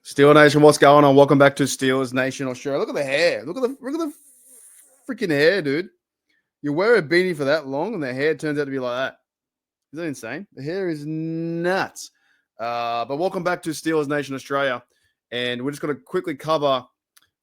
Steel Nation, what's going on? Welcome back to Steelers Nation Australia. Look at the hair. Look at the freaking hair, dude. You wear a beanie for that long, and the hair turns out to be like that. Is that insane? The hair is nuts. But welcome back to Steelers Nation Australia, and we're just going to quickly cover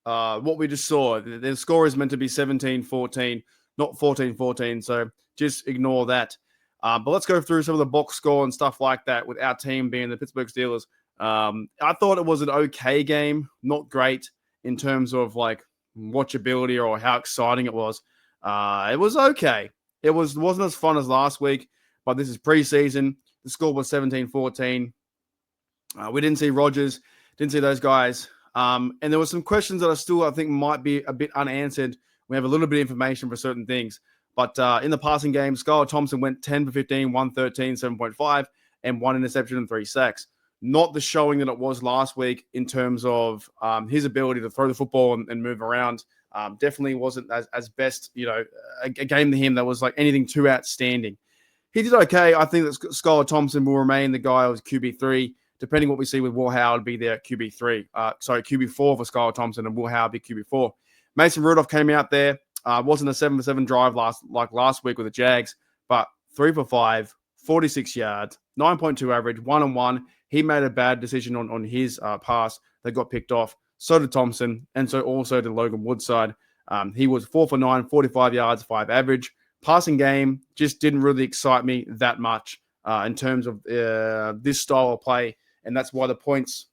what we just saw. The score is meant to be 17-14, not 14-14, so just ignore that. But let's go through some of the box score and stuff like that with our team being the Pittsburgh Steelers. I thought it was an okay game, not great in terms of like watchability or how exciting it was. It was okay. It wasn't as fun as last week, but this is preseason. The score was 17-14. We didn't see Rodgers, didn't see those guys. And there were some questions that I think might be a bit unanswered. We have a little bit of information for certain things. But in the passing game, Skylar Thompson went 10 for 15, 113, 7.5, and 1 interception and 3 sacks. Not the showing that it was last week in terms of his ability to throw the football and move around. Definitely wasn't as best, a game to him that was like anything too outstanding. He did okay. I think that Skylar Thompson will remain the guy who was QB3. Depending what we see with Will Howard be there at QB3. QB4 for Skylar Thompson and Will Howard be QB4. Mason Rudolph came out there. Wasn't a 7-for-7 drive last week with the Jags, but 3 for 5, 46 yards, 9.2 average, 1-on-1. He made a bad decision on his pass that got picked off. So did Thompson, and so also did Logan Woodside. He was 4 for 9, 45 yards, 5 average. Passing game just didn't really excite me that much in terms of this style of play, and that's why the points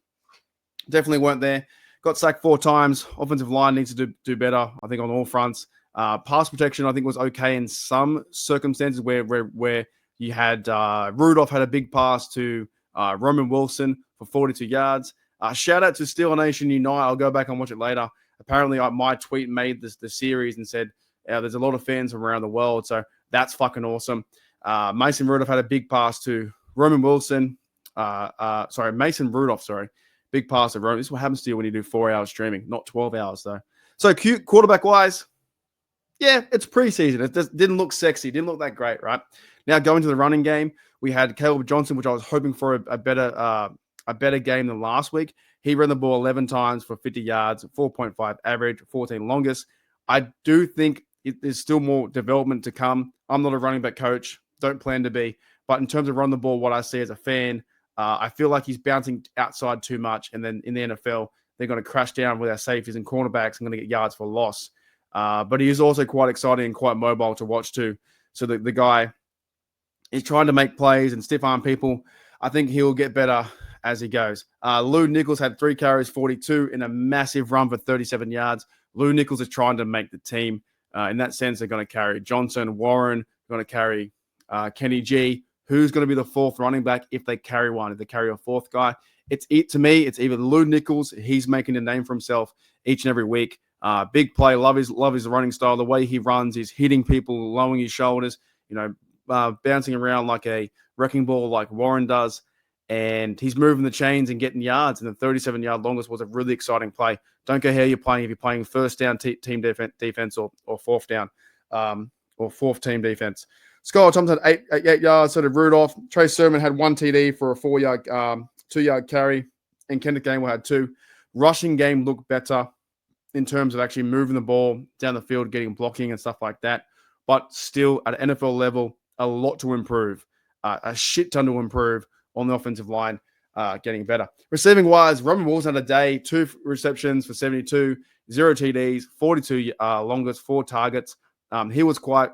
definitely weren't there. Got sacked 4 times. Offensive line needs to do better, I think, on all fronts. Pass protection, I think, was okay in some circumstances where you had Rudolph had a big pass to Roman Wilson for 42 yards. Shout out to Steel Nation Unite. I'll go back and watch it later. Apparently, my tweet made the series and said there's a lot of fans from around the world, so that's fucking awesome. Mason Rudolph had a big pass to Roman Wilson. Mason Rudolph, big pass to Roman. This is what happens to you when you do 4 hours streaming, not 12 hours, though. So, cute quarterback-wise, yeah, it's preseason. It didn't look sexy. Didn't look that great, right? Now, going to the running game, we had Caleb Johnson, which I was hoping for a better game than last week. He ran the ball 11 times for 50 yards, 4.5 average, 14 longest. I do think there's still more development to come. I'm not a running back coach. Don't plan to be. But in terms of run the ball, what I see as a fan, I feel like he's bouncing outside too much. And then in the NFL, they're going to crash down with our safeties and cornerbacks and going to get yards for loss. But he is also quite exciting and quite mobile to watch too. So the guy is trying to make plays and stiff arm people. I think he'll get better as he goes. Lou Nichols had 3 carries, 42 in a massive run for 37 yards. Lou Nichols is trying to make the team. In that sense, they're going to carry Johnson, Warren, going to carry Kenny G. Who's going to be the 4th running back if they carry one? If they carry a 4th guy, to me, it's either Lou Nichols. He's making a name for himself each and every week. Big play. Love his running style. The way he runs, he's hitting people, lowering his shoulders, bouncing around like a wrecking ball like Warren does. And he's moving the chains and getting yards. And the 37-yard longest was a really exciting play. Don't care how you're playing. If you're playing first down team defense or 4th down or 4th team defense. Skylar Thompson had 8 yards. So did Rudolph. Trey Sermon had 1 TD for a 2-yard carry. And Kenneth Gainwell had 2. Rushing game looked better in terms of actually moving the ball down the field, getting blocking and stuff like that. But still, at NFL level, a lot to improve. A shit ton to improve on the offensive line, getting better. Receiving-wise, Roman Wilson had a day, 2 receptions for 72, 0 TDs, 42 longest, 4 targets. He was quite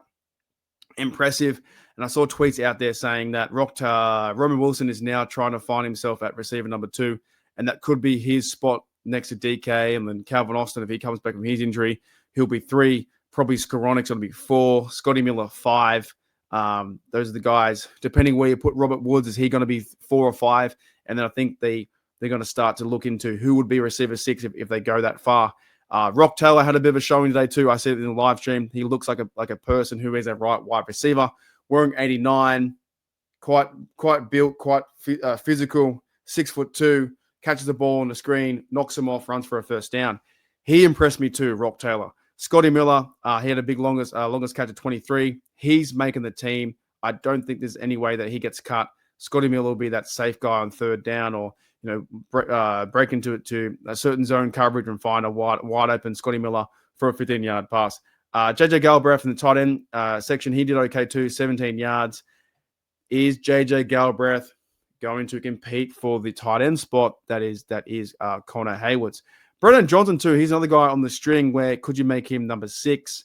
impressive. And I saw tweets out there saying that Roman Wilson is now trying to find himself at receiver number 2, and that could be his spot next to DK, and then Calvin Austin, if he comes back from his injury, he'll be 3. Probably Skoronek's going to be 4. Scotty Miller, 5. Those are the guys. Depending where you put Robert Woods, is he going to be 4 or 5? And then I think they're going to start to look into who would be receiver 6 if they go that far. Rock Taylor had a bit of a showing today too. I said it in the live stream. He looks like a person who is a right wide receiver, wearing 89, quite built, quite physical, 6'2", catches the ball on the screen, knocks him off, runs for a first down. He impressed me too, Rock Taylor. Scotty Miller, he had a big longest catch at 23. He's making the team. I don't think there's any way that he gets cut. Scotty Miller will be that safe guy on 3rd down, or break into it to a certain zone coverage and find a wide open Scotty Miller for a 15-yard pass. JJ Galbraith in the tight end section, he did okay too, 17 yards. Is JJ Galbraith going to compete for the tight end spot that is Connor Hayward's? Brennan Johnson too, he's another guy on the string where could you make him number 6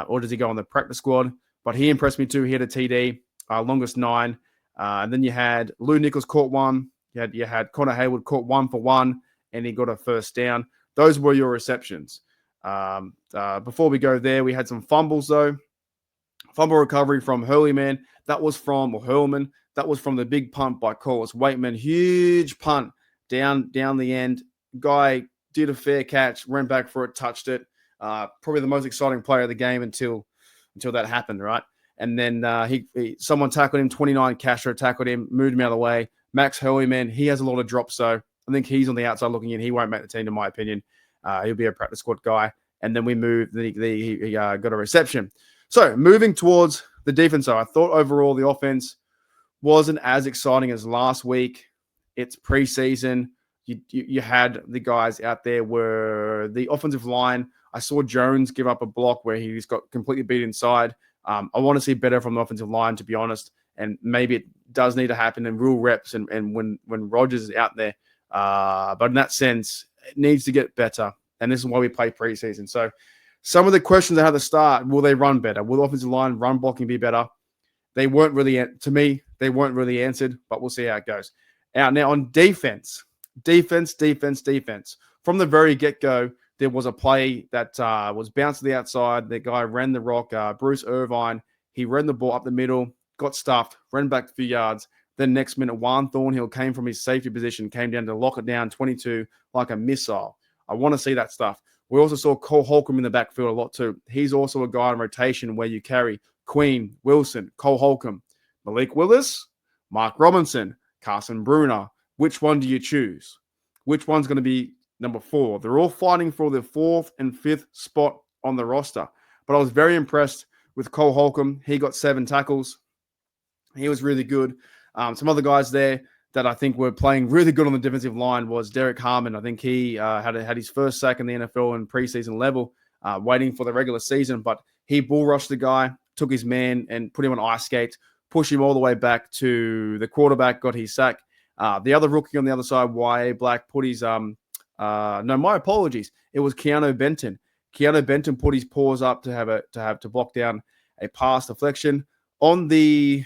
or does he go on the practice squad? But he impressed me too. He had a TD, longest 9. And then you had Lou Nichols caught one. You had Connor Hayward caught 1 for 1 and he got a first down. Those were your receptions. Before we go there, we had some fumbles though. Fumble recovery from Hurleyman. That was from Hurlman. That was from the big punt by Corliss Waitman. Huge punt down the end. Guy did a fair catch, ran back for it, touched it. Probably the most exciting player of the game until that happened, right? And then someone tackled him. 29 Castro tackled him, moved him out of the way. Max Hurleyman, he has a lot of drops, so I think he's on the outside looking in. He won't make the team, in my opinion. He'll be a practice squad guy. And then we moved. He got a reception. So moving towards the defense, I thought overall the offense wasn't as exciting as last week. It's preseason. You had the guys out there where the offensive line, I saw Jones give up a block where he's got completely beat inside. I want to see better from the offensive line, to be honest. And maybe it does need to happen in real reps and when Rodgers is out there. But in that sense, it needs to get better. And this is why we play preseason. So some of the questions I had to start, will they run better? Will the offensive line run blocking be better? They weren't really, to me, they weren't really answered, but we'll see how it goes. Now on defense. From the very get-go, there was a play that was bounced to the outside. The guy ran the rock, Bruce Irvine. He ran the ball up the middle, got stuffed, ran back a few yards. Then next minute, Juan Thornhill came from his safety position, came down to lock it down 22 like a missile. I want to see that stuff. We also saw Cole Holcomb in the backfield a lot too. He's also a guy in rotation where you carry Queen, Wilson, Cole Holcomb, Malik Willis, Mark Robinson, Carson Bruner. Which one do you choose? Which one's going to be number 4? They're all fighting for the 4th and 5th spot on the roster. But I was very impressed with Cole Holcomb. He got 7 tackles. He was really good. Some other guys there that I think were playing really good on the defensive line was Derek Harmon. I think he had his first sack in the NFL in preseason level, waiting for the regular season. But he bull rushed the guy, took his man and put him on ice skates, pushed him all the way back to the quarterback, got his sack. The other rookie on the other side, Y.A. Black, put his my apologies. It was Keanu Benton. Keanu Benton put his paws up to block down a pass deflection on the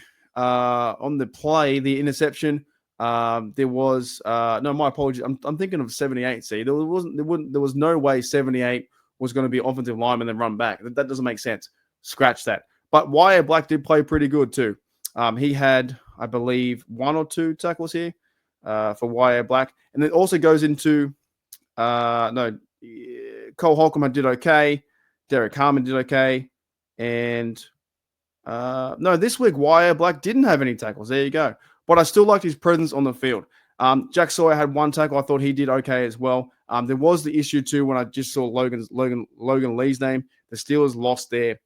play, the interception. There was my apologies. I'm thinking of 78. See, there was no way 78 was going to be offensive lineman and then run back. That doesn't make sense. Scratch that. But Y.A. Black did play pretty good too. He had, I believe, 1 or 2 tackles here for Y.A. Black, and it also goes into Cole Holcomb did okay, Derek Harmon did okay, and this week Y.A. Black didn't have any tackles. There you go. But I still liked his presence on the field. Jack Sawyer had 1 tackle. I thought he did okay as well. There was the issue too when I just saw Logan Lee's name. The Steelers lost their.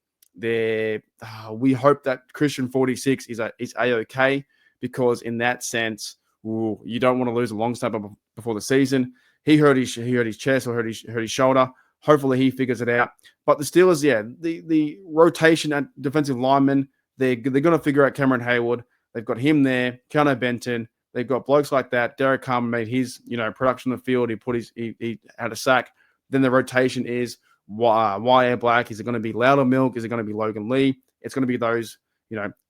We hope that Christian 46 is A-okay, because in that sense, you don't want to lose a long snapper before the season. He hurt his chest or hurt his shoulder. Hopefully he figures it out. But the Steelers, the rotation at defensive linemen, they're going to figure out Cameron Hayward. They've got him there, Keanu Benton. They've got blokes like that. Derek Harmon made his production on the field. He had a sack. Then the rotation is Y.A. Black. Is it going to be Loudermilk? Is it going to be Logan Lee? It's going to be those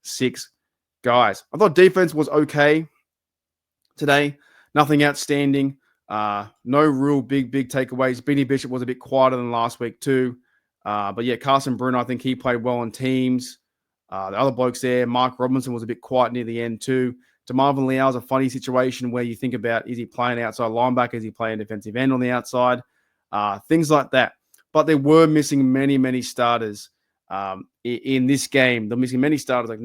6 guys. I thought defense was okay today. Nothing outstanding. No real big takeaways. Benny Bishop was a bit quieter than last week too. But yeah, Carson Bruno, I think he played well on teams. The other blokes there, Mark Robinson was a bit quiet near the end too. DeMarvin Leal is a funny situation where you think about, is he playing outside linebacker? Is he playing defensive end on the outside? Things like that. But they were missing many starters in this game. They're missing many starters, like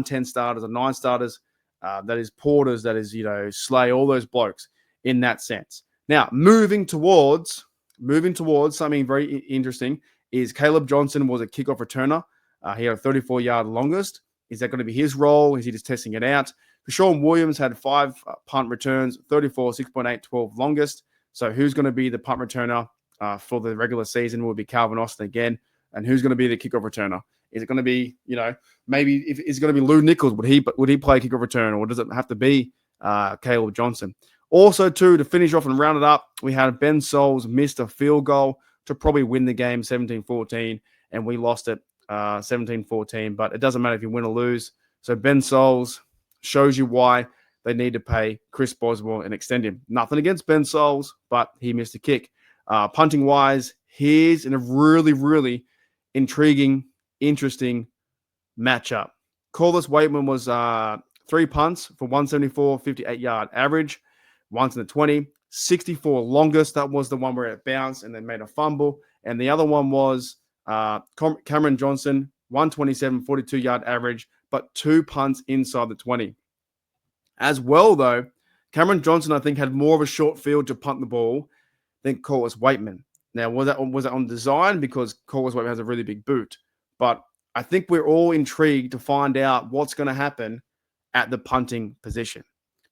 10 starters or 9 starters. That is Porters, that is, Slay, all those blokes in that sense. Now, moving towards something very interesting is Caleb Johnson was a kickoff returner. He had a 34-yard longest. Is that going to be his role? Is he just testing it out? Sean Williams had 5 punt returns, 34, 6.8, 12 longest. So who's going to be the punt returner for the regular season? Will be Calvin Austin again. And who's going to be the kickoff returner? Is it going to be, maybe if it's going to be Lou Nichols? Would he play kickoff return, or does it have to be Caleb Johnson? Also, too, to finish off and round it up, we had Ben Souls missed a field goal to probably win the game 17-14, and we lost it 17-14. But it doesn't matter if you win or lose. So Ben Souls shows you why they need to pay Chris Boswell and extend him. Nothing against Ben Souls, but he missed a kick. Punting-wise, here's in a really, really intriguing, interesting matchup. Corliss Waitman was 3 punts for 174, 58-yard average, once in the 20, 64 longest. That was the one where it bounced and then made a fumble. And the other one was Cameron Johnson, 127, 42-yard average, but 2 punts inside the 20. As well, though, Cameron Johnson, I think, had more of a short field to punt the ball than Corliss Waitman. Now, was that on design? Because Corliss Waitman has a really big boot. But I think we're all intrigued to find out what's going to happen at the punting position.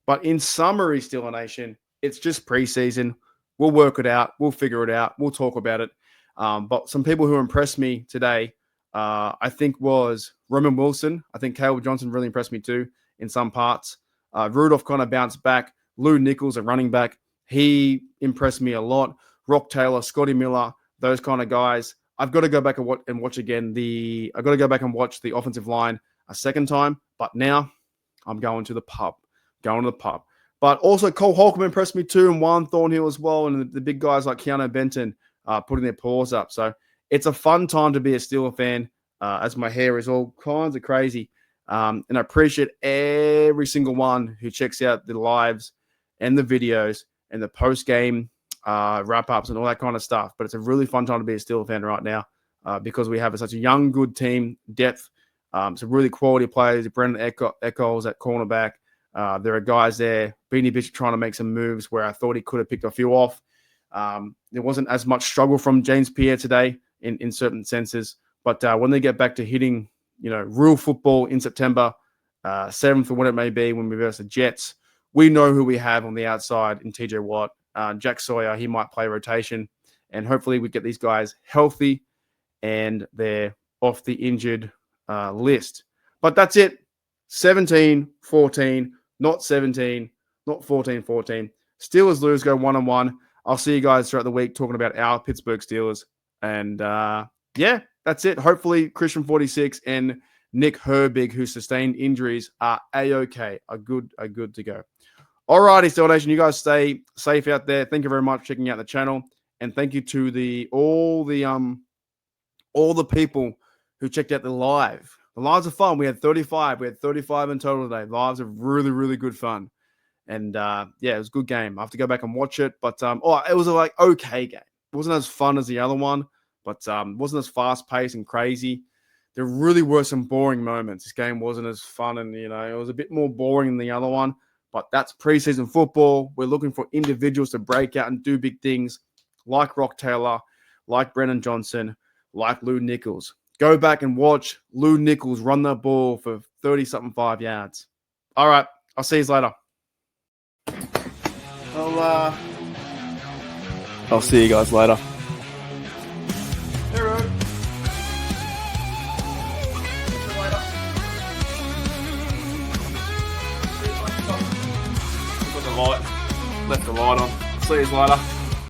But in summary, Steeler Nation, it's just preseason. We'll work it out. We'll figure it out. We'll talk about it. But some people who impressed me today, I think, was Roman Wilson. I think Caleb Johnson really impressed me too in some parts. Rudolph kind of bounced back. Lou Nichols, a running back, he impressed me a lot. Rock Taylor, Scotty Miller, those kind of guys. I've got to go back and watch again. I've got to go back and watch the offensive line a second time. But now I'm going to the pub. But also Cole Holcomb impressed me too, and Juan Thornhill as well, and the big guys like Keanu Benton putting their paws up. So it's a fun time to be a Steeler fan, as my hair is all kinds of crazy. And I appreciate every single one who checks out the lives and the videos and the post-game wrap-ups and all that kind of stuff. But it's a really fun time to be a Steeler fan right now because we have such a young, good team, depth, some really quality players. Brendan Echols at cornerback. There are guys there. Beanie Bishop trying to make some moves where I thought he could have picked a few off. There wasn't as much struggle from James Pierre today in certain senses. But when they get back to hitting, real football in September 7th or what it may be when we versus the Jets, we know who we have on the outside in TJ Watt. Jack Sawyer, he might play rotation. And hopefully we get these guys healthy and they're off the injured list. But that's it. 17-14, not 17, not 14-14. Steelers lose, go 1-1. I'll see you guys throughout the week talking about our Pittsburgh Steelers. And yeah, that's it. Hopefully Christian 46 and Nick Herbig, who sustained injuries, are A-OK, are good to go. All righty, Steeler Nation, you guys stay safe out there. Thank you very much for checking out the channel. And thank you to all the people who checked out the live. The lives are fun. We had 35. We had 35 in total today. Lives are really, really good fun. And yeah, it was a good game. I have to go back and watch it. But it was a okay game. It wasn't as fun as the other one, but wasn't as fast-paced and crazy. There really were some boring moments. This game wasn't as fun, and it was a bit more boring than the other one. But that's preseason football. We're looking for individuals to break out and do big things, like Rock Taylor, like Brennan Johnson, like Lou Nichols. Go back and watch Lou Nichols run that ball for 30-something 5 yards. All right, I'll see you later. I'll see you guys later. Hey, Rod. Left the light on. See you later.